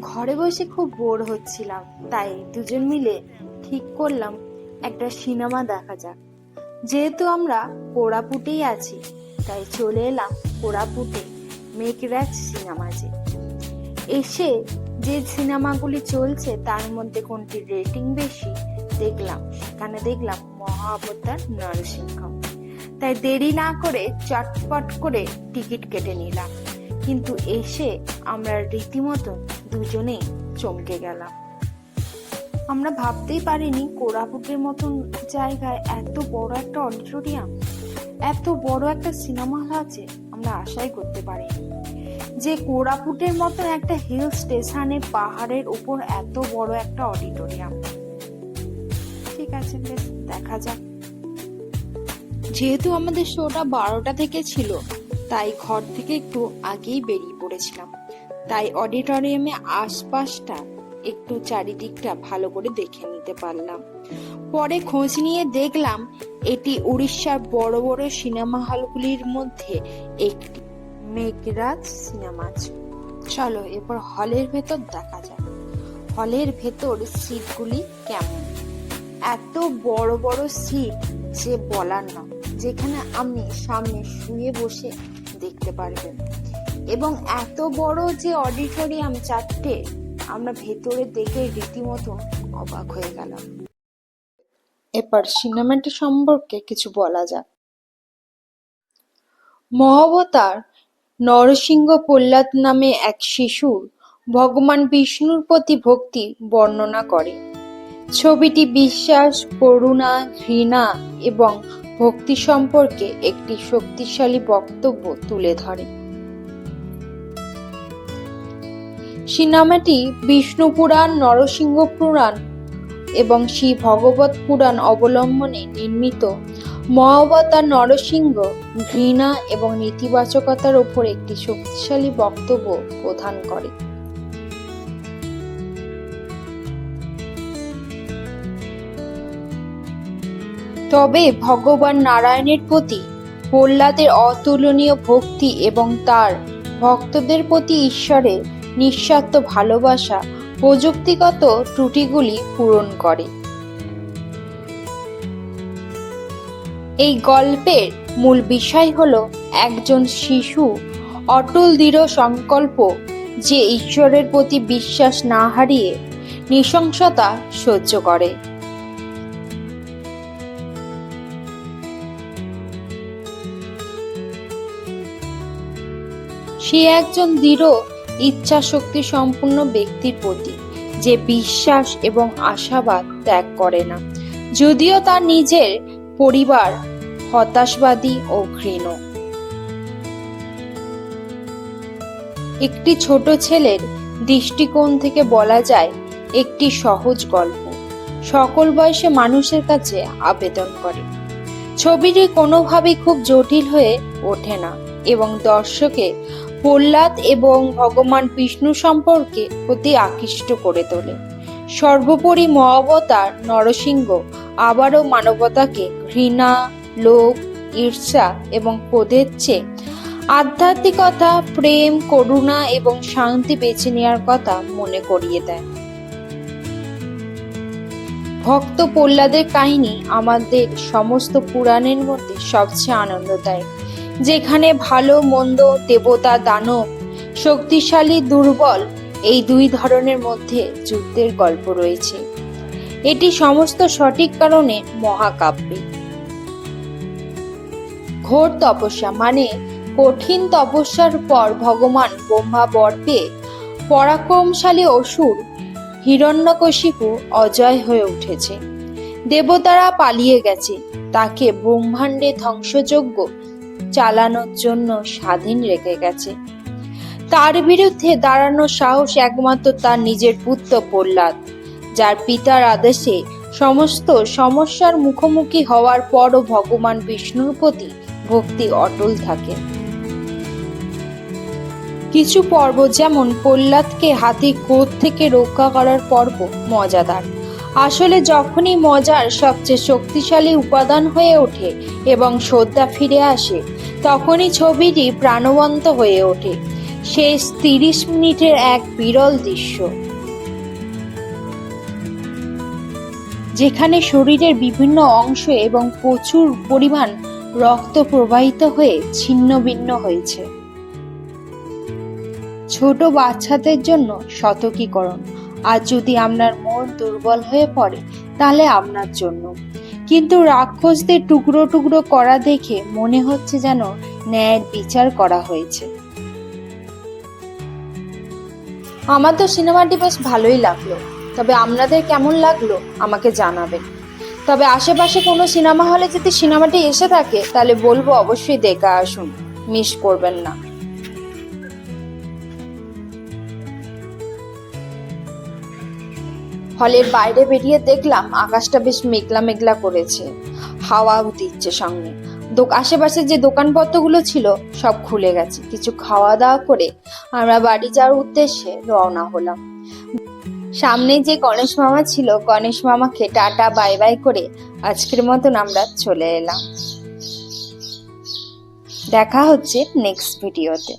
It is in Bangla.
ঘরে বসে খুব বোর হচ্ছিলাম, তাই দুজন মিলে ঠিক করলাম একটা সিনেমা দেখা যাক। যেহেতু আমরা কোরাপুটেই আছি, তাই চলে এলাম কোরাপুটে মেঘরাজ সিনেমাজে। এসে যে সিনেমাগুলি চলছে তার মধ্যে কোনটি রেটিং বেশি দেখলাম, সেখানে দেখলাম মহাবতার নরসিংহ। তাই দেরি না করে চটপট করে টিকিট কেটে নিলাম। কিন্তু এসে আমরা রীতিমতো দুজনেই চমকে গেলাম। আমরা ভাবতেই পারিনি কোরাপুটের মতন জায়গায় এত বড় একটা অডিটোরিয়াম, এত বড় একটা সিনেমা হল আছে। আমরা আশাই করতে পারিনি যে কোরাপুটের মতন একটা হিল স্টেশনের পাহাড়ের উপর এত বড় একটা অডিটোরিয়াম। ঠিক আছে, বেশ দেখা যাক। যেহেতু আমাদের শোটা 12টা থেকে ছিল, তাই ঘর থেকে একটু আগেই বেরিয়ে পড়েছিলাম। তাই অডিটোরিয়ামে আশপাশটা একটু চারিদিকটা ভালো করে দেখে নিতে পারলাম। পরে খোঁজ নিয়ে দেখলাম এটি উড়িষ্যার বড় বড় সিনেমা হলগুলির মধ্যে একটি, মেঘরাজ সিনেমাজ। চলো এরপর হলের ভেতর দেখা যাক হলের ভেতর সিটগুলি কেমন। এত বড় বড় সিট যে বলার না, যেখানে আপনি সামনে শুয়ে বসে দেখতে পারবেন। এবং এত বড় যে অডিটোরিয়াম চারটে, আমরা ভেতরে দেখে রীতিমতো অবাক হয়ে গেলাম। এবার সিনেমাটি সম্পর্কে কিছু বলা যাক। মহাবতার নরসিংহ প্রহ্লাদ নামে এক শিশুর ভগবান বিষ্ণুর প্রতি ভক্তি বর্ণনা করে। ছবিটি বিশ্বাস, করুণা, ঘৃণা এবং ভক্তি সম্পর্কে একটি শক্তিশালী বক্তব্য তুলে ধরে। সিনেমাটি বিষ্ণু পুরাণ, নরসিংহ পুরাণ এবং শ্রী ভগবত পুরাণ অবলম্বনে নির্মিত। মহাবতার নরসিংহ ঘৃণা এবং নেতিবাচকতার উপর একটি শক্তিশালী বক্তব্য প্রদান করে। তবে ভগবান নারায়ণের প্রতি প্রহ্লাদের অতুলনীয় ভক্তি এবং তার ভক্তদের প্রতি ঈশ্বরের নিঃস্বার্থ ভালোবাসা প্রযুক্তিগত ত্রুটিগুলি পূরণ করে। এই গল্পের মূল বিষয় হলো একজন শিশু অটল দৃঢ় সংকল্প যে ঈশ্বরের প্রতি বিশ্বাস না হারিয়ে নৃশংসতা সহ্য করে। সে একজন দৃঢ় ইচ্ছা শক্তি সম্পন্ন ব্যক্তির প্রতি যে বিশ্বাস এবং আশাবাদ ত্যাগ করে না, যদিও তার নিজের পরিবার হতাশবাদী ও ঘৃণ। একটি ছোট ছেলের দৃষ্টিকোণ থেকে বলা যায় একটি সহজ গল্প সকল বয়সে মানুষের কাছে আবেদন করে। ছবিটি কোনোভাবেই খুব জটিল হয়ে ওঠে না এবং দর্শকে প্রহ্লাদ এবং ভগবান বিষ্ণু সম্পর্কে অতি আকৃষ্ট করে তোলে। সর্বোপরি মহাবতার নরসিংহ আবারও মানবতাকে ঘৃণা, লোভ, ঈর্ষা এবং ক্রোধের চেয়ে আধ্যাত্মিকতা, প্রেম, করুণা এবং শান্তি বেছে নেওয়ার কথা মনে করিয়ে দেয়। ভক্ত প্রহ্লাদের কাহিনী আমাদের সমস্ত পুরাণের মধ্যে সবচেয়ে আনন্দদায়ক, যেখানে ভালো মন্দ, দেবতা দানব, শক্তিশালী দুর্বল এই দুই ধরনের মধ্যে যুদ্ধের গল্প রয়েছে। এটি সমস্ত সঠিক কারণে মহাকাব্যিক। ঘোর তপস্যা মানে কঠিন তপস্যার পর ভগবান ব্রহ্মা বর পেয়ে পরাক্রমশালী অসুর হিরণ্যকশিপু অজয় হয়ে উঠেছে। দেবতারা পালিয়ে গেছে, তাকে ব্রহ্মাণ্ডে ধ্বংসযজ্ঞ চালানোর জন্য স্বাধীন রেখে গেছে। তার বিরুদ্ধে দাঁড়ানোর সাহস একমাত্র তার নিজের পুত্র প্রহ্লাদ, যার পিতার আদেশে সমস্ত সমস্যার মুখোমুখি হওয়ার পরও ভগবান বিষ্ণুর প্রতি ভক্তি অটল থাকে। কিছু পর্ব যেমন প্রহ্লাদকে হাতির ক্রোধ থেকে রক্ষা করার পর্ব মজাদার। আসলে যখনই মজার সবচেয়ে শক্তিশালী উপাদান হয়ে ওঠে এবং শ্রদ্ধা ফিরে আসে, তখনই ছবিটি প্রাণবন্ত হয়ে ওঠে। শেষ 30 মিনিটের এক বিরল দৃশ্য, যেখানে শরীরের বিভিন্ন অংশ এবং প্রচুর পরিমাণ রক্ত প্রবাহিত হয়ে ছিন্ন ভিন্ন হয়েছে। ছোট বাচ্চাদের জন্য সতর্কীকরণ, আর যদি আপনার মন দুর্বল হয়ে পড়ে তাহলে আপনার জন্য। কিন্তু রাক্ষসদের টুকরো টুকরো করা দেখে মনে হচ্ছে যেন ন্যায়ের বিচার করা হয়েছে। আমার তো সিনেমাটি বেশ ভালোই লাগলো, তবে আপনাদের কেমন লাগলো আমাকে জানাবেন। তবে আশেপাশে কোনো সিনেমা হলে যদি সিনেমাটি এসে থাকে তাহলে বলবো অবশ্যই দেখে আসুন, মিস করবেন না। হলের বাইরে বেরিয়ে দেখলাম আকাশটা বেশ মেঘলা মেঘলা করেছে, হাওয়াও দিচ্ছে সঙ্গে। আশেপাশে যে দোকানপত্রগুলো ছিল সব খুলে গেছে। কিছু খাওয়া দাওয়া করে আমরা বাড়ি যাওয়ার উদ্দেশ্যে রওনা হলাম। সামনে যে গণেশ মামা ছিল, গণেশ মামাকে টাটা বাই বাই করে আজকের মতন আমরা চলে এলাম। দেখা হচ্ছে নেক্সট ভিডিওতে।